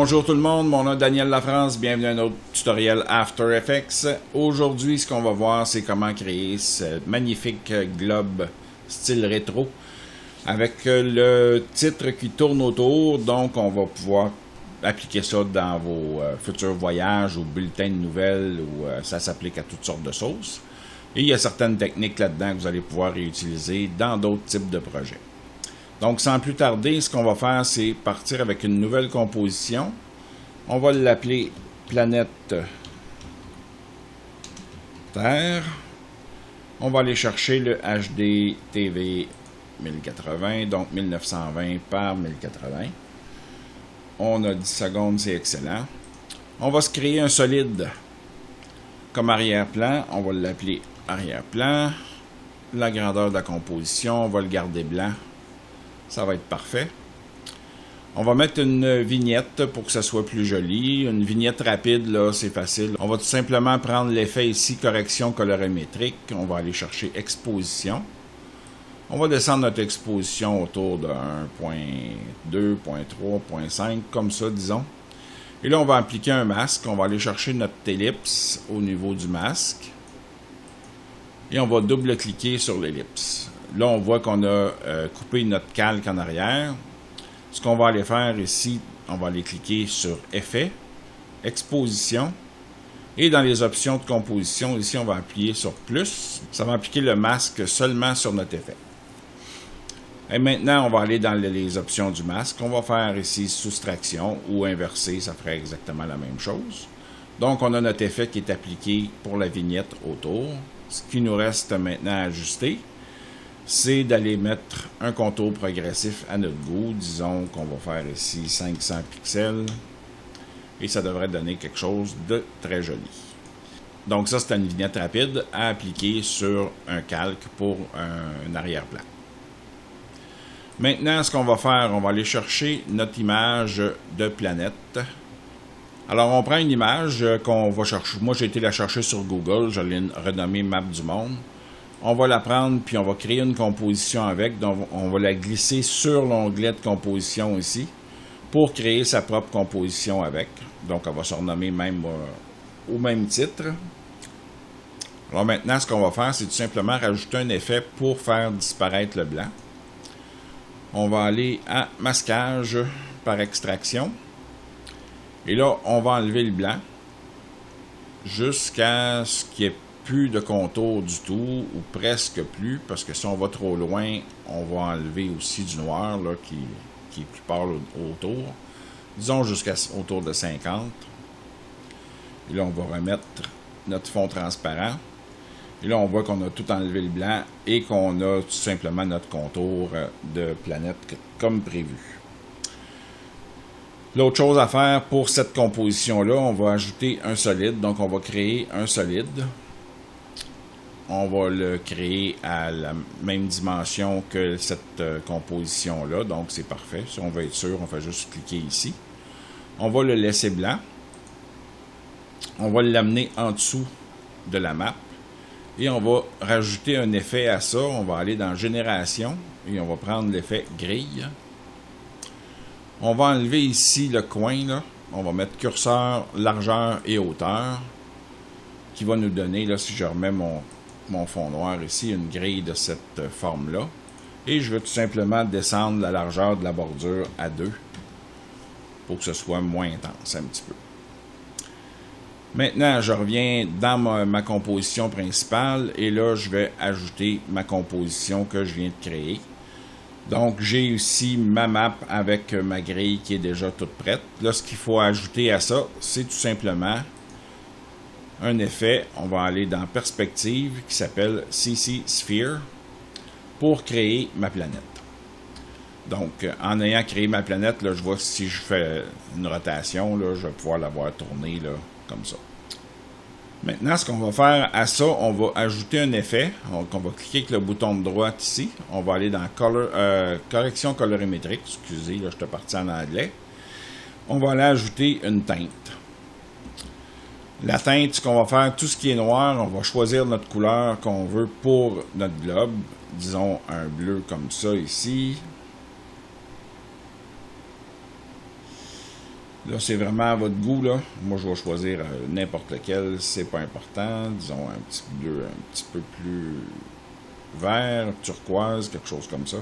Bonjour tout le monde, mon nom est Daniel Lafrance, bienvenue à un autre tutoriel After Effects. Aujourd'hui, ce qu'on va voir, c'est comment créer ce magnifique globe style rétro avec le titre qui tourne autour. Donc, on va pouvoir appliquer ça dans vos futurs voyages ou bulletins de nouvelles où ça s'applique à toutes sortes de sauces. Et il y a certaines techniques là-dedans que vous allez pouvoir réutiliser dans d'autres types de projets. Donc, sans plus tarder, ce qu'on va faire, c'est partir avec une nouvelle composition. On va l'appeler Planète Terre. On va aller chercher le HD TV 1080, donc 1920 par 1080. On a 10 secondes, c'est excellent. On va se créer un solide comme arrière-plan. On va l'appeler arrière-plan. La grandeur de la composition, on va le garder blanc. Ça va être parfait. On va mettre une vignette pour que ça soit plus joli. Une vignette rapide, là, c'est facile. On va tout simplement prendre l'effet ici, correction colorimétrique. On va aller chercher exposition. On va descendre notre exposition autour de 1.2, 0.3, 0.5, comme ça, disons. Et là, on va appliquer un masque. On va aller chercher notre ellipse au niveau du masque. Et on va double-cliquer sur l'ellipse. Là, on voit qu'on a coupé notre calque en arrière. Ce qu'on va aller faire ici, on va aller cliquer sur Effet, Exposition. Et dans les options de composition, ici, on va appuyer sur Plus. Ça va appliquer le masque seulement sur notre effet. Et maintenant, on va aller dans les options du masque. On va faire ici Soustraction ou Inverser, ça ferait exactement la même chose. Donc, on a notre effet qui est appliqué pour la vignette autour. Ce qui nous reste maintenant à ajuster, c'est d'aller mettre un contour progressif à notre goût. Disons qu'on va faire ici 500 pixels. Et ça devrait donner quelque chose de très joli. Donc ça, c'est une vignette rapide à appliquer sur un calque pour un arrière-plan. Maintenant, ce qu'on va faire, on va aller chercher notre image de planète. Alors, on prend une image qu'on va chercher. Moi, j'ai été la chercher sur Google. Je l'ai renommée Map du monde. On va la prendre, puis on va créer une composition avec. Donc, on va la glisser sur l'onglet de composition ici pour créer sa propre composition avec. Donc, elle va se renommer même au même titre. Alors maintenant, ce qu'on va faire, c'est tout simplement rajouter un effet pour faire disparaître le blanc. On va aller à masquage par extraction. Et là, on va enlever le blanc jusqu'à ce qu'il n'y ait plus de contour du tout, ou presque plus, parce que si on va trop loin, on va enlever aussi du noir là, qui est plus pâle autour. Disons jusqu'à autour de 50. Et là, on va remettre notre fond transparent. Et là, on voit qu'on a tout enlevé le blanc et qu'on a tout simplement notre contour de planète comme prévu. L'autre chose à faire pour cette composition-là, on va ajouter un solide. Donc, on va créer un solide. On va le créer à la même dimension que cette composition-là. Donc, c'est parfait. Si on veut être sûr, on fait juste cliquer ici. On va le laisser blanc. On va l'amener en dessous de la map. Et on va rajouter un effet à ça. On va aller dans Génération. Et on va prendre l'effet grille. On va enlever ici le coin, là. On va mettre curseur, largeur et hauteur, qui va nous donner, là, si je remets mon fond noir ici, une grille de cette forme-là. Et je vais tout simplement descendre la largeur de la bordure à 2 pour que ce soit moins intense un petit peu. Maintenant, je reviens dans ma composition principale et là, je vais ajouter ma composition que je viens de créer. Donc, j'ai ici ma map avec ma grille qui est déjà toute prête. Là, ce qu'il faut ajouter à ça, c'est tout simplement un effet. On va aller dans Perspective qui s'appelle CC Sphere pour créer ma planète. Donc, en ayant créé ma planète, là, je vois que si je fais une rotation, là, je vais pouvoir la voir tourner là, comme ça. Maintenant, ce qu'on va faire à ça, on va ajouter un effet. Donc, on va cliquer avec le bouton de droite ici. On va aller dans Correction colorimétrique. Excusez, là, je suis parti en anglais. On va aller ajouter une teinte. La teinte, ce qu'on va faire, tout ce qui est noir, on va choisir notre couleur qu'on veut pour notre globe. Disons un bleu comme ça ici. Là, c'est vraiment à votre goût, là. Moi, je vais choisir n'importe lequel, c'est pas important. Disons un petit bleu un petit peu plus vert, turquoise, quelque chose comme ça.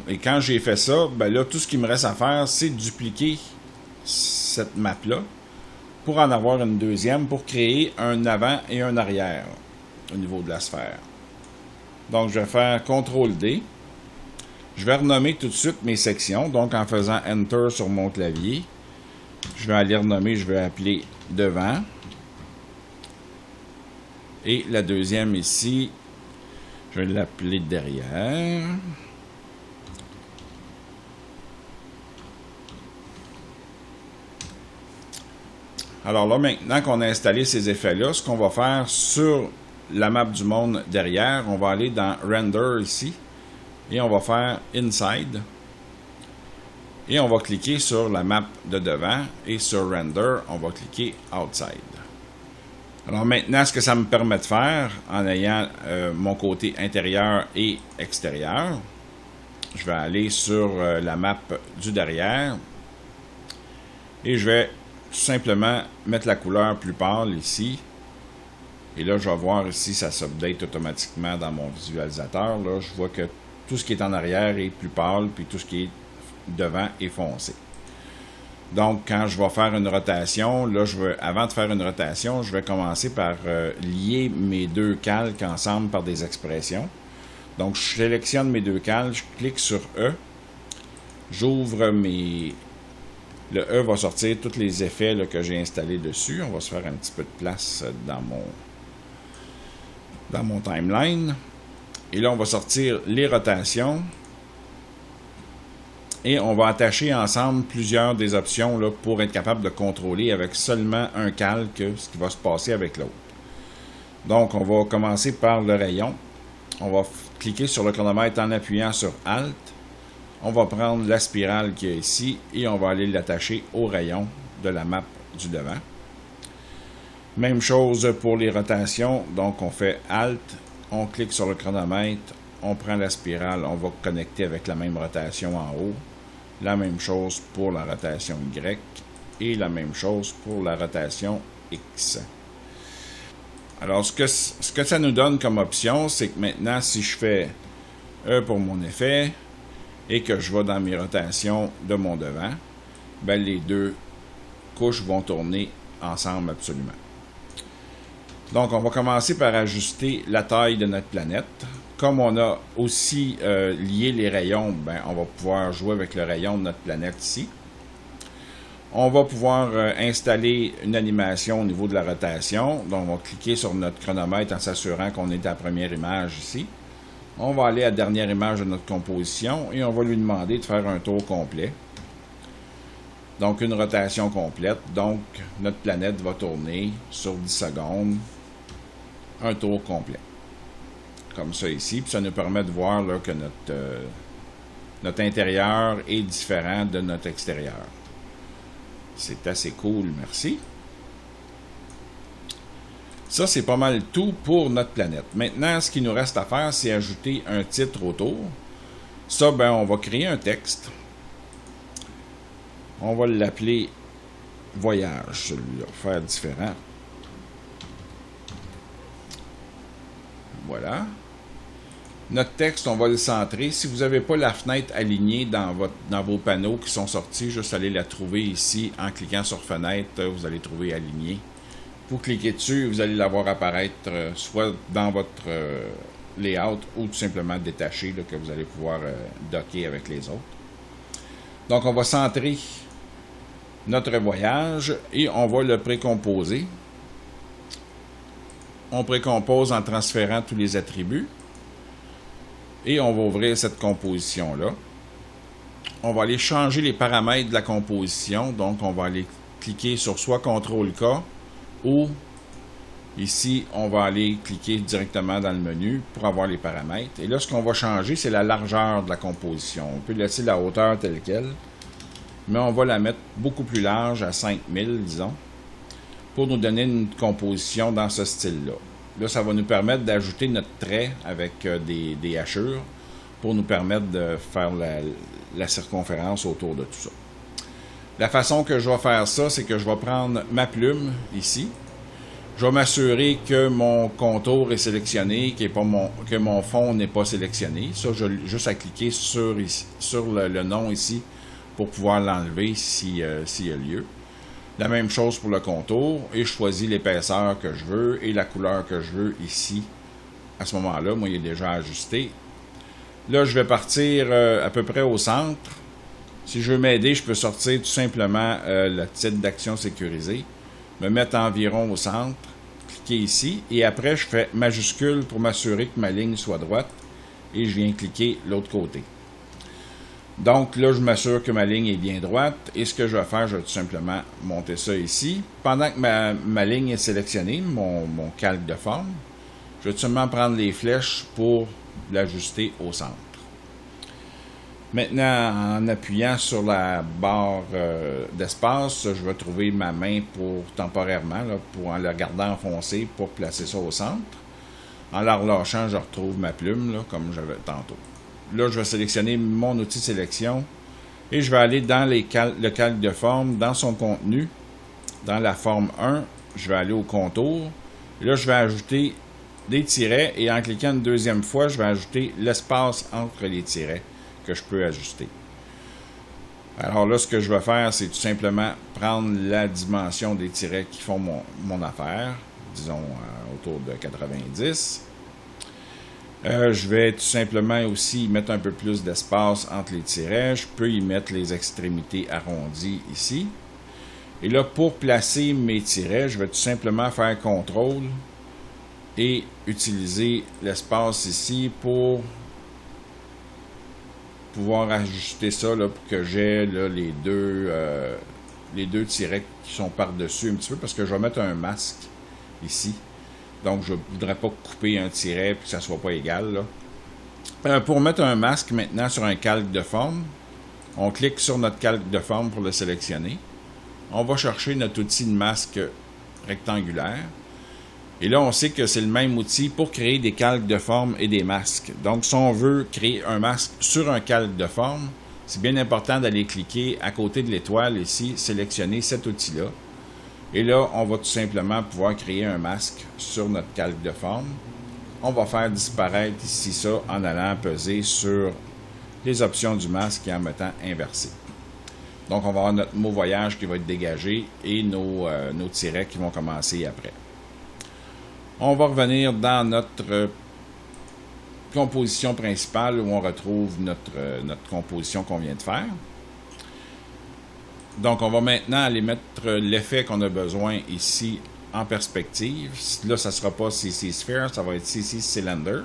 Et quand j'ai fait ça, ben là, tout ce qui me reste à faire, c'est dupliquer cette map-là pour en avoir une deuxième, pour créer un avant et un arrière au niveau de la sphère. Donc, je vais faire CTRL-D. Je vais renommer tout de suite mes sections. Donc, en faisant Enter sur mon clavier, je vais aller renommer, je vais appeler devant. Et la deuxième ici, je vais l'appeler derrière. Alors là, maintenant qu'on a installé ces effets-là, ce qu'on va faire sur la map du monde derrière, on va aller dans Render ici, et on va faire Inside, et on va cliquer sur la map de devant, et sur Render, on va cliquer Outside. Alors maintenant, ce que ça me permet de faire, en ayant mon côté intérieur et extérieur, je vais aller sur la map du derrière, et je vais tout simplement mettre la couleur plus pâle ici. Et là, je vais voir ici, ça s'update automatiquement dans mon visualisateur. Là, je vois que tout ce qui est en arrière est plus pâle, puis tout ce qui est devant est foncé. Donc, quand je vais faire une rotation, là, avant de faire une rotation, je vais commencer par lier mes deux calques ensemble par des expressions. Donc, je sélectionne mes deux calques, je clique sur E, j'ouvre mes... Le E va sortir tous les effets là, que j'ai installés dessus. On va se faire un petit peu de place dans mon timeline. Et là, on va sortir les rotations. Et on va attacher ensemble plusieurs des options là, pour être capable de contrôler avec seulement un calque ce qui va se passer avec l'autre. Donc, on va commencer par le rayon. On va cliquer sur le chronomètre en appuyant sur Alt. On va prendre la spirale qui est ici et on va aller l'attacher au rayon de la map du devant. Même chose pour les rotations. Donc, on fait Alt, on clique sur le chronomètre, on prend la spirale, on va connecter avec la même rotation en haut. La même chose pour la rotation Y et la même chose pour la rotation X. Alors, ce que ça nous donne comme option, c'est que maintenant, si je fais E pour mon effet, et que je vais dans mes rotations de mon devant, ben les deux couches vont tourner ensemble absolument. Donc, on va commencer par ajuster la taille de notre planète. Comme on a aussi lié les rayons, ben, on va pouvoir jouer avec le rayon de notre planète ici. On va pouvoir installer une animation au niveau de la rotation. Donc, on va cliquer sur notre chronomètre en s'assurant qu'on est à la première image ici. On va aller à la dernière image de notre composition et on va lui demander de faire un tour complet. Donc, une rotation complète. Donc, notre planète va tourner sur 10 secondes. Un tour complet. Comme ça ici. Puis ça nous permet de voir là, que notre intérieur est différent de notre extérieur. C'est assez cool, merci. Ça, c'est pas mal tout pour notre planète. Maintenant, ce qu'il nous reste à faire, c'est ajouter un titre autour. Ça, ben, on va créer un texte. On va l'appeler « Voyage », celui-là, faire différent. Voilà. Notre texte, on va le centrer. Si vous n'avez pas la fenêtre alignée dans vos panneaux qui sont sortis, juste aller la trouver ici en cliquant sur « Fenêtre », vous allez trouver « Aligné ». Vous cliquez dessus, vous allez la voir apparaître soit dans votre layout ou tout simplement détaché, là, que vous allez pouvoir docker avec les autres. Donc, on va centrer notre voyage et on va le précomposer. On précompose en transférant tous les attributs. Et on va ouvrir cette composition-là. On va aller changer les paramètres de la composition. Donc, on va aller cliquer sur soit CTRL-K ou ici, on va aller cliquer directement dans le menu pour avoir les paramètres. Et là, ce qu'on va changer, c'est la largeur de la composition. On peut laisser la hauteur telle qu'elle, mais on va la mettre beaucoup plus large, à 5000, disons, pour nous donner une composition dans ce style-là. Là, ça va nous permettre d'ajouter notre trait avec des hachures pour nous permettre de faire la circonférence autour de tout ça. La façon que je vais faire ça, c'est que je vais prendre ma plume ici. Je vais m'assurer que mon contour est sélectionné, que mon fond n'est pas sélectionné. Ça, j'ai juste à cliquer sur le nom ici pour pouvoir l'enlever s'il y a lieu. La même chose pour le contour, et je choisis l'épaisseur que je veux et la couleur que je veux ici. À ce moment-là, moi, il est déjà ajusté. Là, je vais partir à peu près au centre. Si je veux m'aider, je peux sortir tout simplement le titre d'action sécurisé, me mettre environ au centre, cliquer ici, et après, je fais majuscule pour m'assurer que ma ligne soit droite, et je viens cliquer l'autre côté. Donc là, je m'assure que ma ligne est bien droite, et ce que je vais faire, je vais tout simplement monter ça ici. Pendant que ma ligne est sélectionnée, mon calque de forme, je vais tout simplement prendre les flèches pour l'ajuster au centre. Maintenant, en appuyant sur la barre d'espace, je vais trouver ma main temporairement, en la gardant enfoncée pour placer ça au centre. En la relâchant, je retrouve ma plume, là, comme j'avais tantôt. Là, je vais sélectionner mon outil de sélection et je vais aller dans le calque de forme, dans son contenu, dans la forme 1, je vais aller au contour. Et là, je vais ajouter des tirets et en cliquant une deuxième fois, je vais ajouter l'espace entre les tirets que je peux ajuster. Alors là, ce que je vais faire, c'est tout simplement prendre la dimension des tirets qui font mon affaire, disons autour de 90. Je vais tout simplement aussi mettre un peu plus d'espace entre les tirets. Je peux y mettre les extrémités arrondies ici. Et là, pour placer mes tirets, je vais tout simplement faire CTRL et utiliser l'espace ici pour pouvoir ajuster ça là, pour que j'ai les deux tirets qui sont par-dessus un petit peu, parce que je vais mettre un masque ici. Donc, je ne voudrais pas couper un tiret et que ça ne soit pas égal. Là. Pour mettre un masque maintenant sur un calque de forme, on clique sur notre calque de forme pour le sélectionner. On va chercher notre outil de masque rectangulaire. Et là, on sait que c'est le même outil pour créer des calques de forme et des masques. Donc, si on veut créer un masque sur un calque de forme, c'est bien important d'aller cliquer à côté de l'étoile ici, sélectionner cet outil-là. Et là, on va tout simplement pouvoir créer un masque sur notre calque de forme. On va faire disparaître ici ça en allant peser sur les options du masque et en mettant inversé. Donc, on va avoir notre mot voyage qui va être dégagé et nos tirets qui vont commencer après. On va revenir dans notre composition principale où on retrouve notre composition qu'on vient de faire. Donc, on va maintenant aller mettre l'effet qu'on a besoin ici en perspective. Là, ça ne sera pas CC Sphere, ça va être CC Cylinder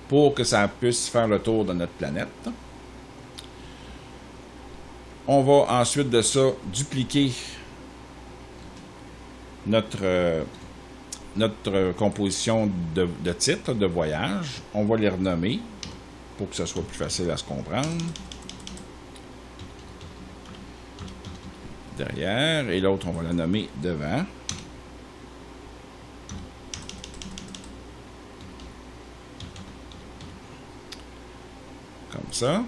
pour que ça puisse faire le tour de notre planète. On va ensuite de ça dupliquer notre composition de titres de voyage. On va les renommer pour que ce soit plus facile à se comprendre. Derrière, et l'autre, on va la nommer devant. Comme ça.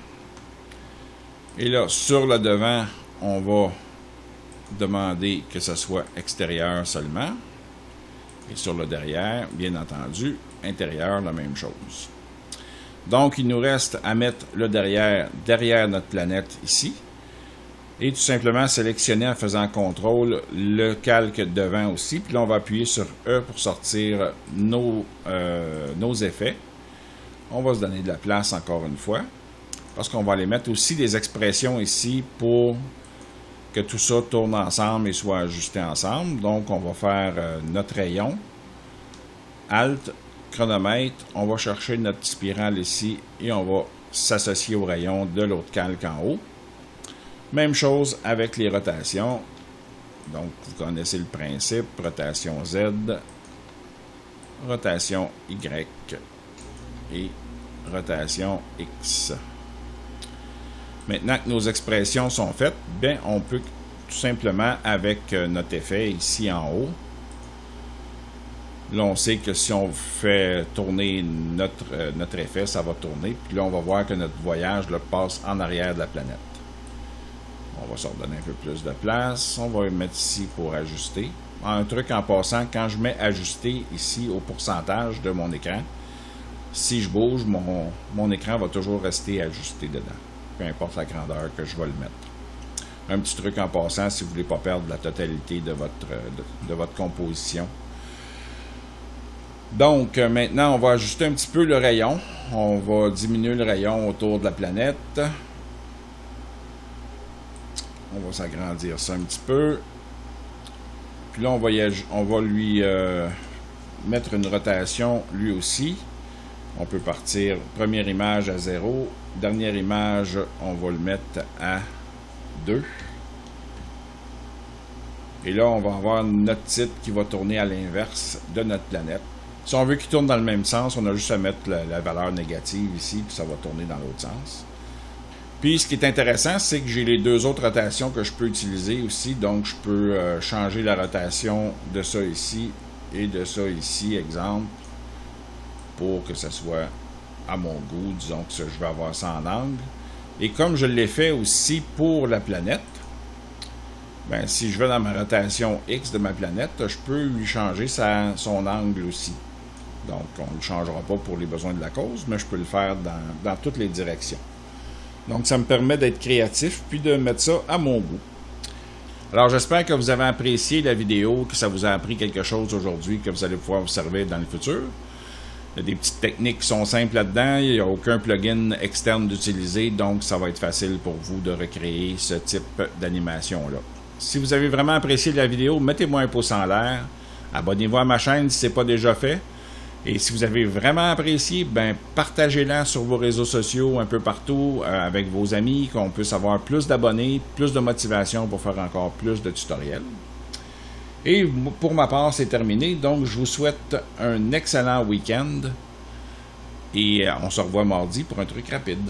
Et là, sur le devant, on va demander que ce soit extérieur seulement. Et sur le derrière, bien entendu, intérieur, la même chose. Donc, il nous reste à mettre le derrière notre planète ici. Et tout simplement sélectionner en faisant CTRL le calque devant aussi. Puis là, on va appuyer sur E pour sortir nos effets. On va se donner de la place encore une fois. Parce qu'on va aller mettre aussi des expressions ici pour que tout ça tourne ensemble et soit ajusté ensemble. Donc, on va faire notre rayon. Alt, chronomètre. On va chercher notre spirale ici et on va s'associer au rayon de l'autre calque en haut. Même chose avec les rotations. Donc, vous connaissez le principe. Rotation Z, rotation Y et rotation X. Maintenant que nos expressions sont faites, bien, on peut tout simplement, avec notre effet ici en haut, Là, on sait que si on fait tourner notre effet, ça va tourner. Puis là, on va voir que notre voyage là, passe en arrière de la planète. On va se redonner un peu plus de place. On va le mettre ici pour ajuster. Un truc en passant, quand je mets ajuster ici au pourcentage de mon écran, si je bouge, mon écran va toujours rester ajusté dedans. Peu importe la grandeur que je vais le mettre. Un petit truc en passant, si vous ne voulez pas perdre la totalité de votre composition. Donc, maintenant, on va ajuster un petit peu le rayon. On va diminuer le rayon autour de la planète. On va s'agrandir ça un petit peu. Puis là, on va lui mettre une rotation lui aussi. On peut partir première image à 0. Dernière image, on va le mettre à 2. Et là, on va avoir notre titre qui va tourner à l'inverse de notre planète. Si on veut qu'il tourne dans le même sens, on a juste à mettre la valeur négative ici, puis ça va tourner dans l'autre sens. Puis, ce qui est intéressant, c'est que j'ai les deux autres rotations que je peux utiliser aussi. Donc, je peux changer la rotation de ça ici et de ça ici, exemple, pour que ça soit à mon goût. Disons que je vais avoir ça en angle. Et comme je l'ai fait aussi pour la planète, ben, si je vais dans ma rotation X de ma planète, je peux lui changer son angle aussi. Donc, on ne le changera pas pour les besoins de la cause, mais je peux le faire dans toutes les directions. Donc, ça me permet d'être créatif, puis de mettre ça à mon goût. Alors, j'espère que vous avez apprécié la vidéo, que ça vous a appris quelque chose aujourd'hui, que vous allez pouvoir vous servir dans le futur. Il y a des petites techniques qui sont simples là-dedans. Il n'y a aucun plugin externe d'utiliser, donc ça va être facile pour vous de recréer ce type d'animation-là. Si vous avez vraiment apprécié la vidéo, mettez-moi un pouce en l'air. Abonnez-vous à ma chaîne si ce n'est pas déjà fait. Et si vous avez vraiment apprécié, ben partagez-la sur vos réseaux sociaux un peu partout avec vos amis, qu'on puisse avoir plus d'abonnés, plus de motivation pour faire encore plus de tutoriels. Et pour ma part, c'est terminé. Donc, je vous souhaite un excellent week-end. Et on se revoit mardi pour un truc rapide.